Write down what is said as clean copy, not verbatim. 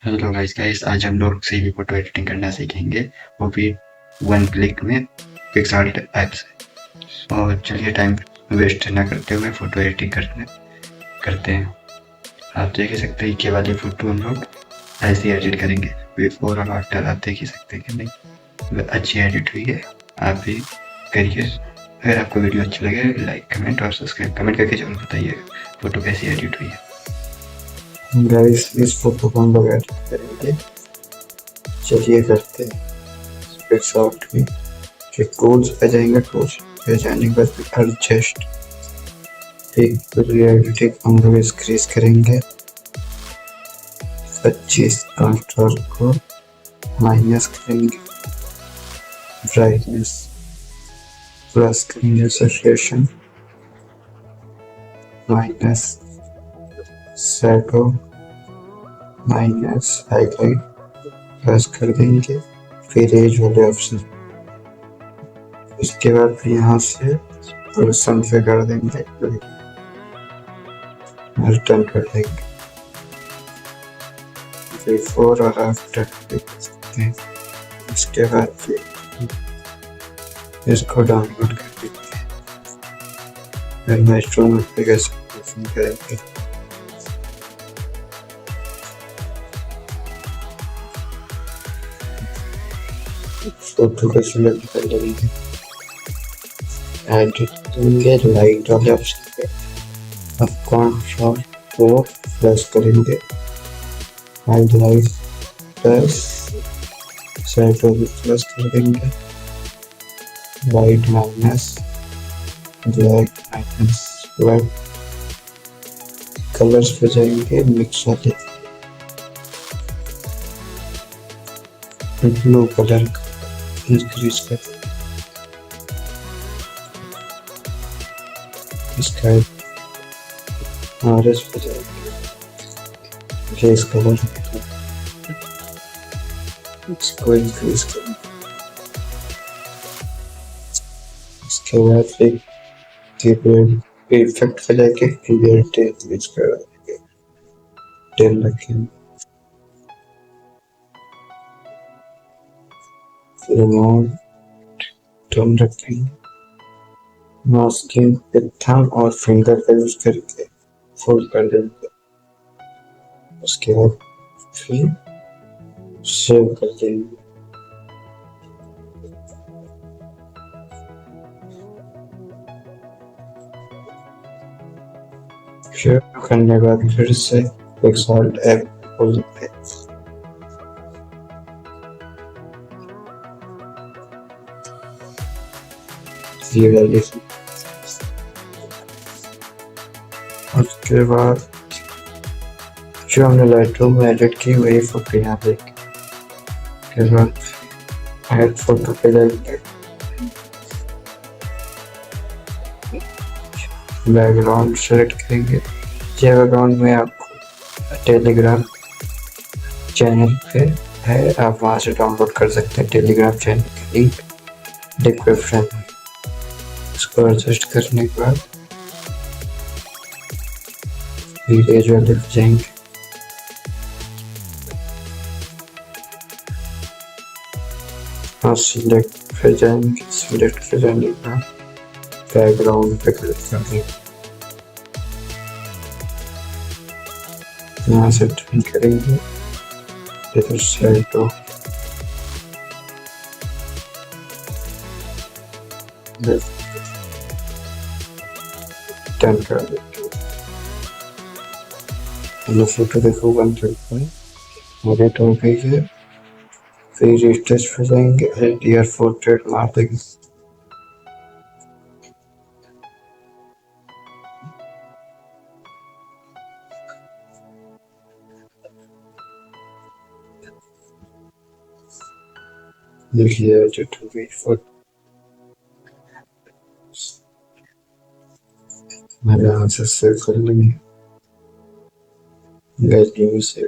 Hello guys आज हम लोग से भी फोटो एडिटिंग करना सीखेंगे, वो भी वन क्लिक में पिक्सआर्ट ऐप से। और चलिए टाइम वेस्ट ना करते हुए फोटो एडिटिंग करते हैं। आप देख ही सकते हैं कि ये वाली फोटो हम लोग ऐसे एडिट करेंगे। बिफोर और आफ्टर आप देख ही सकते हैं कि नहीं वो अच्छी एडिट हुई है। आप भी करिए। अगर आपको वीडियो अच्छी लगे लाइक कमेंट और सब्सक्राइब कमेंट करके जरूर बताइए फोटो कैसी एडिट हुई है। गाइस इस फोटो को हम लोग एडिट करेंगे। चलिए करते हैं। पिक्सआर्ट में फिर टूल्स पे जाएंगे। टूल्स पे जाने के बाद एडजस्ट एडिटिंग हम लोग इंक्रीज करेंगे। 25 कंट्रोल को माइनस करेंगे। ब्राइटनेस प्लस करेंगे। Saturation minus. Shadow minus. Highlight plus कर देंगे। फिर एज वाले ऑप्शन। इसके बाद फिर यहाँ से प्रोडक्शन पे कर देंगे। रिटर्न कर देंगे। बिफोर और आफ्टर देख सकते हैं। इसके बाद फिर इसको डाउनलोड कर देते हैं। फिर लाइटरूम एप्लीकेशन ओपन करेंगे। फोटो को सिलेक्ट कर लेंगे। एडिट करेंगे लाइट वाले ऑप्शन पे। अब कॉन्ट्रास्ट को प्लस करेंगे। हाईलाइट प्लस शैडो भी प्लस कर देंगे। White minus black minus white. Colours पे जाएंगे मिक्स वाले ब्लू कलर इंक्रीज कर स्काई ऑरेंज पे जाएंगे। रेस कलर इसको इंक्रीज करेंगे। इसके बाद फिर इफेक्ट पे जाके क्लियरिटी इंक्रीज कर देंगे। 10 रखेंगे। फिर अमाउंट टर्म रखेंगे। मास्किंग पे थंब और फिंगर का यूज करके फोल्ड कर देंगे। उसके बाद फिर सेव कर देंगे। शेयर करने के बाद फिर से पिक्सआर्ट ऐप खोल लेते हैं। ये वाली उसके बाद जो हमने लाइटरूम में एडिट की वही फोटो यहाँ पे। उसके बाद ऐड फोटो पे जाएंगे। बैकग्राउंड सेलेक्ट करेंगे। ये बैकग्राउंड में आपको टेलीग्राम चैनल पे है, आप वहाँ से डाउनलोड कर सकते हैं। टेलीग्राम चैनल की लिंक डिस्क्रिप्शन में। इसको एडजस्ट करने के बाद एज वाले पे जाएंगे। हाँ सिलेक्ट पे जाएंगे। सिलेक्ट पे जाने के बाद बैकग्राउंड पे क्लिक करेंगे। यहाँ से टर्न करेंगे। इधर शैडो टर्न कर देंगे। हमने फोटो देखो 135 एडिट हो गई है। फिर रिस्टेज पे जाएंगे। एडियर पोर्ट्रेट मार देंगे। देखिए एडिट हो गई फोटो। मैं यहाँ से सेव कर लेंगे। लाइटरूम से